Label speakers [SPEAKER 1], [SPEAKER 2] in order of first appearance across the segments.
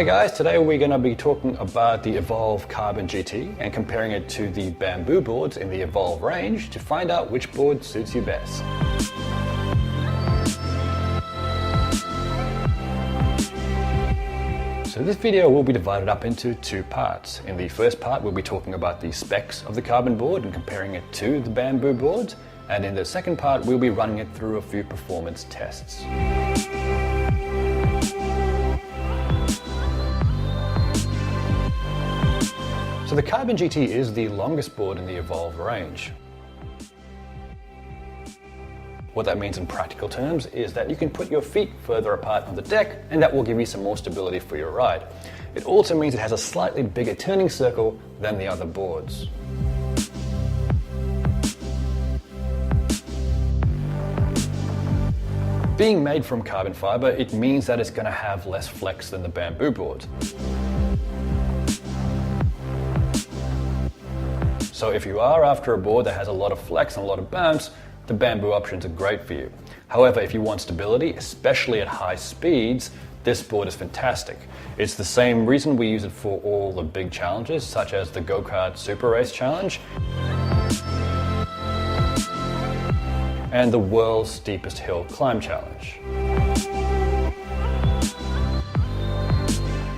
[SPEAKER 1] Hi guys, today we're going to be talking about the Evolve Carbon GT and comparing it to the bamboo boards in the Evolve range to find out which board suits you best. So this video will be divided up into two parts. In the first part we'll be talking about the specs of the carbon board and comparing it to the bamboo boards, and in the second part we'll be running it through a few performance tests. So the Carbon GT is the longest board in the Evolve range. What that means in practical terms is that you can put your feet further apart on the deck and that will give you some more stability for your ride. It also means it has a slightly bigger turning circle than the other boards. Being made from carbon fiber, it means that it's going to have less flex than the bamboo boards. So if you are after a board that has a lot of flex and a lot of bounce, the bamboo options are great for you. However, if you want stability, especially at high speeds, this board is fantastic. It's the same reason we use it for all the big challenges, such as the Go-Kart Super Race Challenge and the world's steepest hill climb challenge.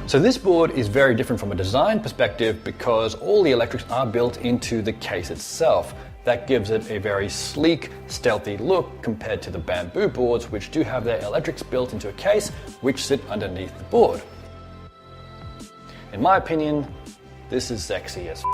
[SPEAKER 1] So this board is very different from a design perspective because all the electrics are built into the case itself. That gives it a very sleek, stealthy look compared to the bamboo boards, which do have their electrics built into a case which sit underneath the board. In my opinion, this is sexy as f***.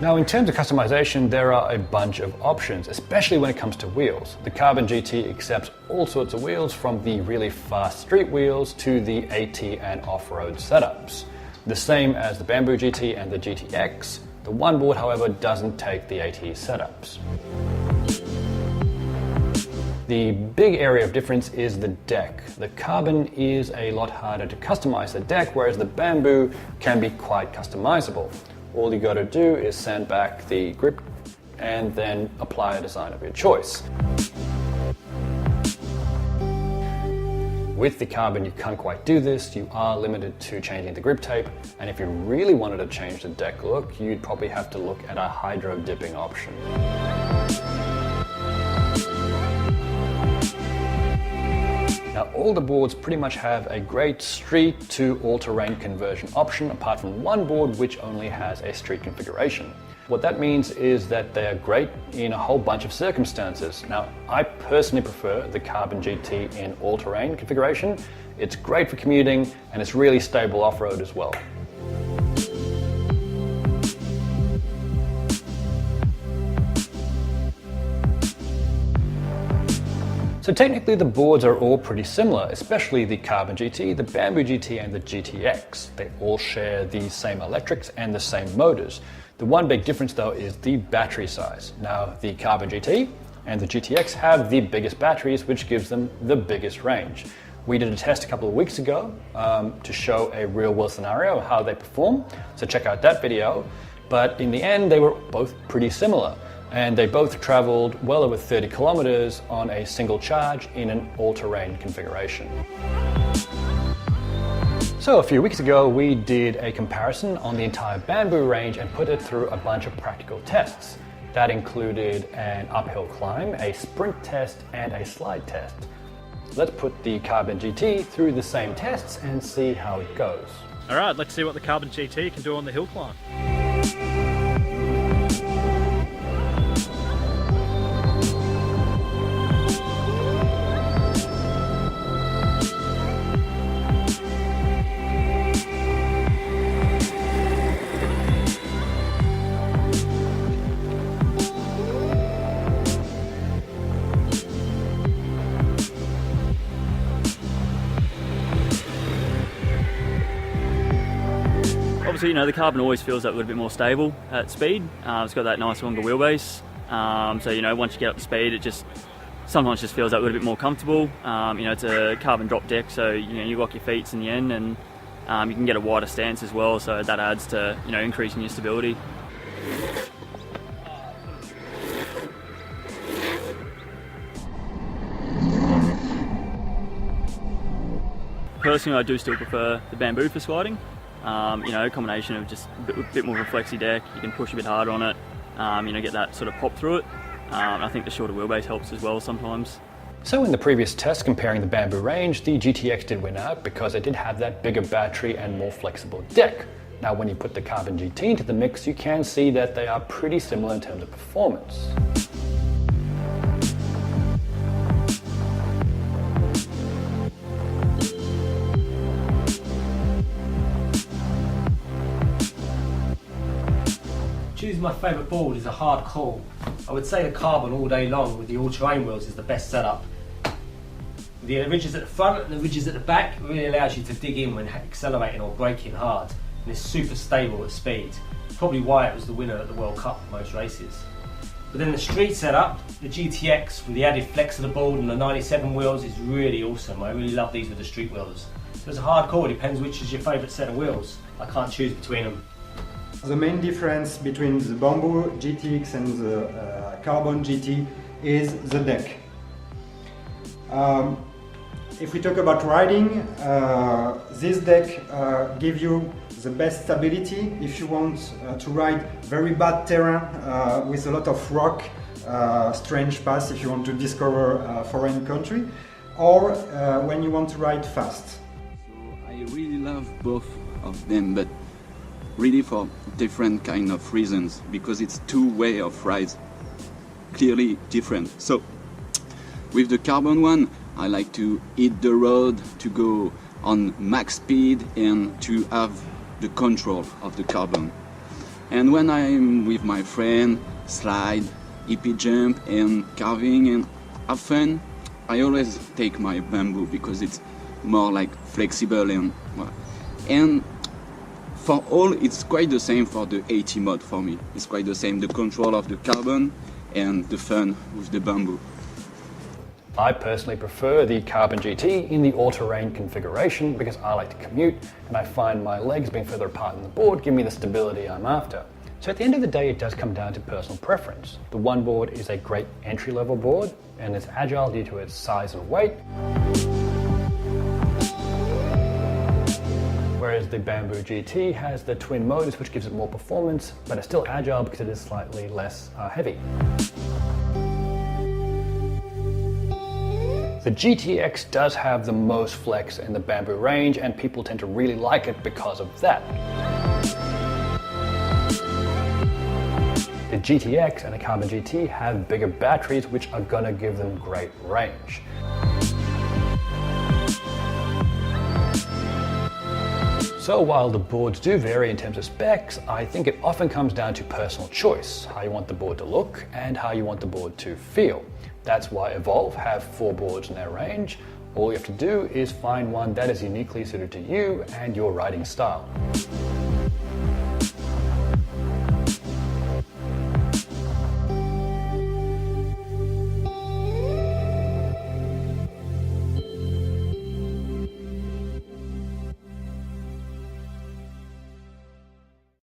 [SPEAKER 1] Now in terms of customization, there are a bunch of options, especially when it comes to wheels. The Carbon GT accepts all sorts of wheels, from the really fast street wheels to the AT and off-road setups. The same as the Bamboo GT and the GTX. The one board, however, doesn't take the AT setups. The big area of difference is the deck. The Carbon is a lot harder to customize the deck, whereas the bamboo can be quite customizable. All you got to do is sand back the grip and then apply a design of your choice. With the Carbon, you can't quite do this. You are limited to changing the grip tape, and if you really wanted to change the deck look, you'd probably have to look at a hydro dipping option. Now, all the boards pretty much have a great street to all-terrain conversion option, apart from one board which only has a street configuration. What that means is that they're great in a whole bunch of circumstances. Now, I personally prefer the Carbon GT in all-terrain configuration. It's great for commuting and it's really stable off-road as well. So technically the boards are all pretty similar, especially the Carbon GT, the Bamboo GT and the GTX. They all share the same electrics and the same motors. The one big difference though is the battery size. Now the Carbon GT and the GTX have the biggest batteries, which gives them the biggest range. We did a test a couple of weeks ago to show a real world scenario of how they perform, so check out that video. But in the end they were both pretty similar. And they both traveled well over 30 kilometers on a single charge in an all-terrain configuration. So a few weeks ago, we did a comparison on the entire bamboo range and put it through a bunch of practical tests. That included an uphill climb, a sprint test, and a slide test. Let's put the Carbon GT through the same tests and see how it goes.
[SPEAKER 2] All right, let's see what the Carbon GT can do on the hill climb. Obviously, you know, the Carbon always feels that little bit more stable at speed. It's got that nice longer wheelbase. So, you know, once you get up to speed, it just sometimes just feels that little bit more comfortable. You know, it's a Carbon drop deck, so, you know, you lock your feet in the end and you can get a wider stance as well. So that adds to, you know, increasing your stability. personally, I do still prefer the bamboo for sliding. You know, a combination of just a bit more of a flexy deck. You can push a bit harder on it. You know, get that sort of pop through it. I think the shorter wheelbase helps as well sometimes.
[SPEAKER 1] So in the previous test comparing the bamboo range, the GTX did win out because it did have that bigger battery and more flexible deck. Now when you put the Carbon GT into the mix, you can see that they are pretty similar in terms of performance.
[SPEAKER 3] Choosing my favourite board is a hard call. I would say the Carbon all day long with the all-terrain wheels is the best setup. The ridges at the front and the ridges at the back really allows you to dig in when accelerating or braking hard, and it's super stable at speed. Probably why it was the winner at the World Cup in most races. But then the street setup, the GTX with the added flex of the board and the 97 wheels is really awesome. I really love these with the street wheels. So it's a hard call, it depends which is your favourite set of wheels. I can't choose between them.
[SPEAKER 4] The main difference between the Bamboo GTX and the Carbon GT is the deck. If we talk about riding, this deck gives you the best stability if you want to ride very bad terrain with a lot of rock, strange paths if you want to discover a foreign country, or when you want to ride fast.
[SPEAKER 5] So I really love both of them, but really for different kind of reasons, because it's two way of rides, clearly different. So with the Carbon one, I like to hit the road, to go on max speed and to have the control of the Carbon. And when I'm with my friend, slide, hippie jump and carving and have fun, I always take my Bamboo because it's more like flexible and for all, it's quite the same for the 80 mod for me. It's quite the same, the control of the Carbon and the fun with the Bamboo.
[SPEAKER 1] I personally prefer the Carbon GT in the all-terrain configuration because I like to commute and I find my legs being further apart than the board give me the stability I'm after. So at the end of the day, it does come down to personal preference. The One board is a great entry-level board and it's agile due to its size and weight. Whereas the Bamboo GT has the twin motors, which gives it more performance, but it's still agile because it is slightly less heavy. The GTX does have the most flex in the Bamboo range, and people tend to really like it because of that. The GTX and the Carbon GT have bigger batteries, which are gonna give them great range. So while the boards do vary in terms of specs, I think it often comes down to personal choice, how you want the board to look and how you want the board to feel. That's why Evolve have 4 boards in their range. All you have to do is find one that is uniquely suited to you and your riding style.